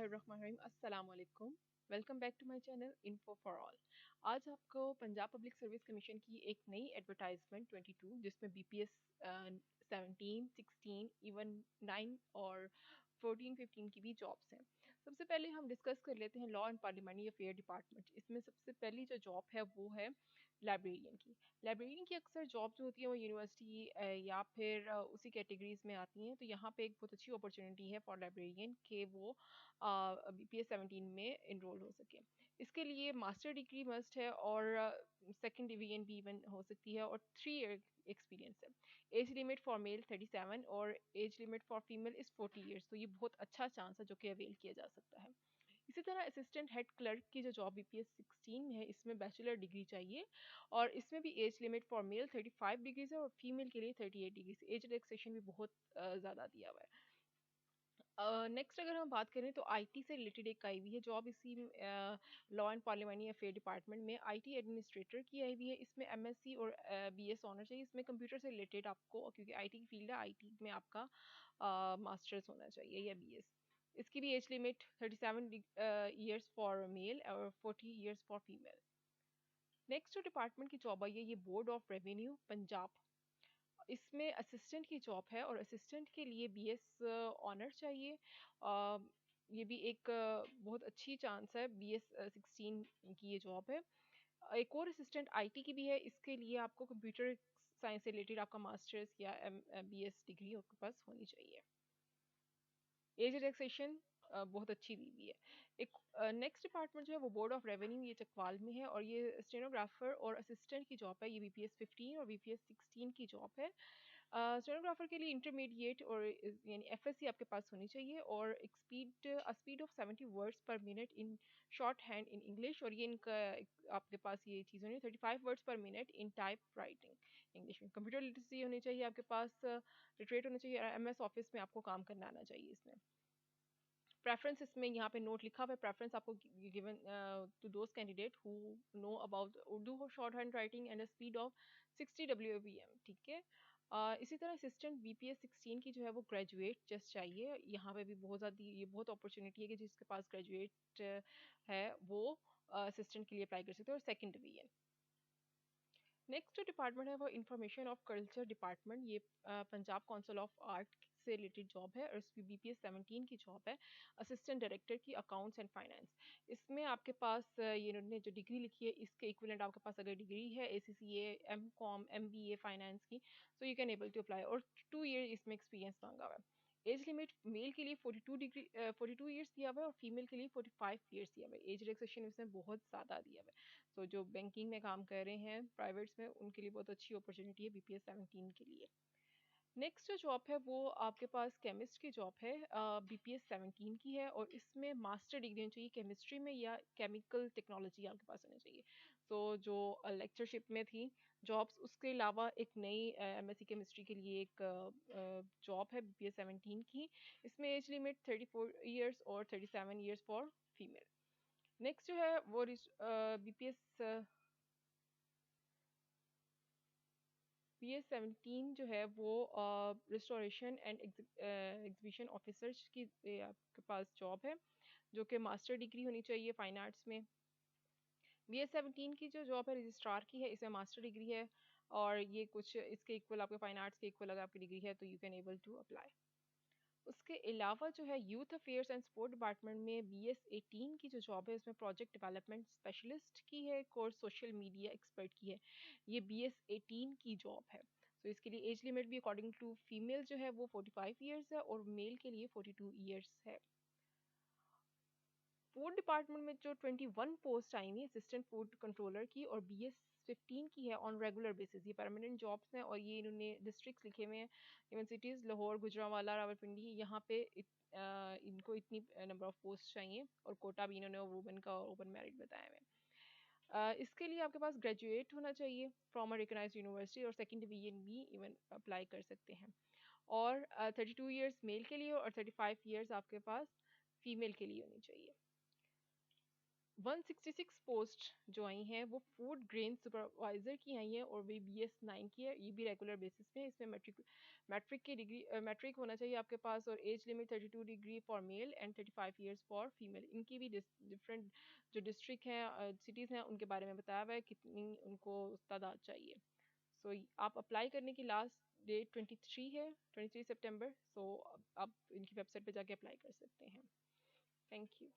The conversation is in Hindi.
बिस्मिल्लाहिर्रहमानिर्रहीम अस्सलाम वालेकुम। Welcome back to my channel info for all. आज आपको पंजाब पब्लिक सर्विस कमीशन की एक नई एडवर्टाइजमेंट 22 जिसमें बीपीएस 17, 16, इवन 9 और 14, 15 की भी जॉब्स हैं। सबसे पहले हम डिस्कस कर लेते हैं law and parliamentary affair department. इसमें सबसे पहली जो जॉब है वो है लाइब्रेरियन की। लाइब्रेरियन की अक्सर जॉब जो होती है वो यूनिवर्सिटी या फिर उसी कैटेगरीज में आती हैं, तो यहाँ पे एक बहुत अच्छी अपॉर्चुनिटी है फॉर लाइब्रेरियन कि वो BPS 17 में इनरोल हो सके। इसके लिए मास्टर डिग्री मस्ट है और सेकेंड डिवीजन भी इवन हो सकती है और 3 ईयर एक्सपीरियंस है। एज लिमिट फॉर मेल 37 और age limit for female is 40 years, तो ये बहुत अच्छा चांस है जो कि अवेल किया जा सकता है। इसी तरह असिस्टेंट हेड क्लर्क की जो जॉब BPS 16 में है, इसमें बैचलर डिग्री चाहिए और इसमें भी age limit for male 35 degrees है और फीमेल के लिए 38 डिग्रीज। एज रिलैक्सेशन भी बहुत ज़्यादा दिया हुआ है। नेक्स्ट अगर हम बात करें तो आईटी से रिलेटेड एक आई हुई है जॉब इसी law and parliamentary affair department में आईटी एडमिनिस्ट्रेटर की आई हुई है। इसमें एमएससी और बीएस ऑनर चाहिए। इसमें कंप्यूटर से रिलेटेड आपको, क्योंकि आईटी की फील्ड है, आईटी में आपका मास्टर्स होना चाहिए या बीएस। इसकी भी age limit 37 years for male और 40 ईयर्स फॉर फीमेल। नेक्स्ट जो डिपार्टमेंट की जॉब आई है ये बोर्ड ऑफ रेवेन्यू पंजाब। इसमें असिस्टेंट की जॉब है और असिस्टेंट के लिए बीएस ऑनर चाहिए। अ, ये भी एक बहुत अच्छी चांस है। BS 16 की ये जॉब है। एक और असिस्टेंट आईटी की भी है। इसके लिए आपको कंप्यूटर साइंस से रिलेटेड आपका मास्टर्स या BS डिग्री आपके पास होनी चाहिए। एज रिलैक्सेशन बहुत अच्छी दी हुई है। एक नेक्स्ट डिपार्टमेंट जो है वो बोर्ड ऑफ रेवेन्यू, ये चकवाल में है और ये स्टेनोग्राफर और असिस्टेंट की जॉब है। ये BPS 15 और BPS 16 की जॉब है। स्टेनोग्राफर के लिए इंटरमीडिएट और यानी एफएससी आपके पास होनी चाहिए और एक स्पीड ऑफ 70 वर्ड्स पर minute in short hand in English, और ये इनका आपके पास ये चीज़ होनी 35 वर्ड्स पर minute in type writing English में। कंप्यूटर लिटरेसी होनी चाहिए आपके पास, लिटरेट होना चाहिए और MS ऑफिस में आपको काम करना आना चाहिए। इसमें प्रेफरेंस, इसमें यहाँ पे नोट लिखा हुआ है, प्रेफरेंस आपको given to those candidate who know about Urdu shorthand writing and speed of 60 WAVM। ठीक है। इसी तरह असिस्टेंट BPS 16 की जो है वो ग्रेजुएट जस्ट चाहिए। यहाँ पे भी बहुत ज़्यादा ये बहुत अपॉर्चुनिटी है कि जिसके पास ग्रेजुएट है वो असिस्टेंट के लिए अप्लाई कर सकते हैं और सेकेंड डिवीजन। नेक्स्ट जो डिपार्टमेंट है वो इंफॉर्मेशन ऑफ कल्चर डिपार्टमेंट। ये पंजाब काउंसिल ऑफ आर्ट से रिलेटेड जॉब है और इसकी BPS 17 की जॉब है। असिस्टेंट डायरेक्टर की अकाउंट्स एंड फाइनेंस। इसमें आपके पास ये इन्होंने जो डिग्री लिखी है इसके इक्विवेलेंट आपके पास अगर डिग्री है ACCA, MCOM, MBA फाइनेंस की, so you can able to apply और 2 ईयर इसमें एक्सपीरियंस मांगा हुआ है। एज लिमिट मेल के लिए 42 ईयर्स दिया हुआ है और फीमेल के लिए 45 ईयर्स दिया हुआ है। एज रिलैक्सेशन इसमें बहुत ज़्यादा दिया हुआ है। तो जो बैंकिंग में काम कर रहे हैं प्राइवेट्स में, उनके लिए बहुत अच्छी अपॉर्चुनिटी है BPS 17 के लिए। नेक्स्ट जो जॉब है वो आपके पास केमिस्ट की जॉब है, BPS 17 की है और इसमें मास्टर डिग्री होनी चाहिए केमिस्ट्री में या केमिकल टेक्नोलॉजी आपके पास होनी चाहिए। तो जो लेक्चरशिप में थी जॉब्स, उसके अलावा एक नई MSc केमिस्ट्री के लिए एक जॉब है BPS 17 की। इसमें एज लिमिट 34 ईयर्स और 37 ईयर्स फॉर फीमेल। नेक्स्ट जो है वो BPS 17 जो है वो रिस्टोरेशन एंड एग्जीबिशन ऑफिसर की आपके पास जॉब है जो कि मास्टर डिग्री होनी चाहिए फाइन आर्ट्स में। BS 17 की जो जॉब है रजिस्ट्रार की है, इसमें मास्टर डिग्री है और ये कुछ इसके इक्वल आपके फाइन आर्ट्स के इक्वल अगर आपकी डिग्री है तो you can able to apply. उसके अलावा जो है youth affairs and sport department में BS 18 की जो जॉब है उसमें प्रोजेक्ट डेवलपमेंट स्पेशलिस्ट की है, कोर्स सोशल मीडिया एक्सपर्ट की है। ये BS 18 की जॉब है। तो इसके लिए एज लिमिट भी अकॉर्डिंग टू फीमेल जो है वो 45 ईयर्स है और मेल के लिए 42 ईयर्स है। फूड डिपार्टमेंट में जो 21 पोस्ट आई हुई असिस्टेंट फूड कंट्रोलर की और BS 15 की है ऑन रेगुलर बेसिस। ये परमानेंट जॉब्स हैं और ये इन्होंने डिस्ट्रिक्ट्स लिखे हुए हैं, इवन सिटीज़ लाहौर, गुजरांवाला, रावलपिंडी। यहाँ पे इनको इतनी नंबर ऑफ पोस्ट चाहिए और कोटा भी इन्होंने वुमेन का ओपन मेरिट बताया हुआ है। इसके लिए आपके पास ग्रेजुएट होना चाहिए फ्रॉम अ रिकग्नाइज्ड यूनिवर्सिटी और सेकंड डिवीजन भी इवन अप्लाई कर सकते हैं। और 32 ईयर्स मेल के लिए और 35 ईयर्स आपके पास फीमेल के लिए होनी चाहिए। 166 पोस्ट जो आई हैं वो फूड ग्रेन सुपरवाइजर की आई हैं और वे BS9 की है। ये भी रेगुलर बेसिस पे है। इसमें मैट्रिक की डिग्री मैट्रिक होना चाहिए आपके पास, और age limit 32 degree for male and 35 years for female. इनकी भी डिफरेंट जो डिस्ट्रिक्ट हैं, सिटीज़ हैं, उनके बारे में बताया हुआ है कितनी उनको तादाद चाहिए। सो आप अप्लाई करने की लास्ट डेट 23 है, 23 सितंबर। सो आप इनकी वेबसाइट पे जाके अप्लाई कर सकते हैं। Thank you.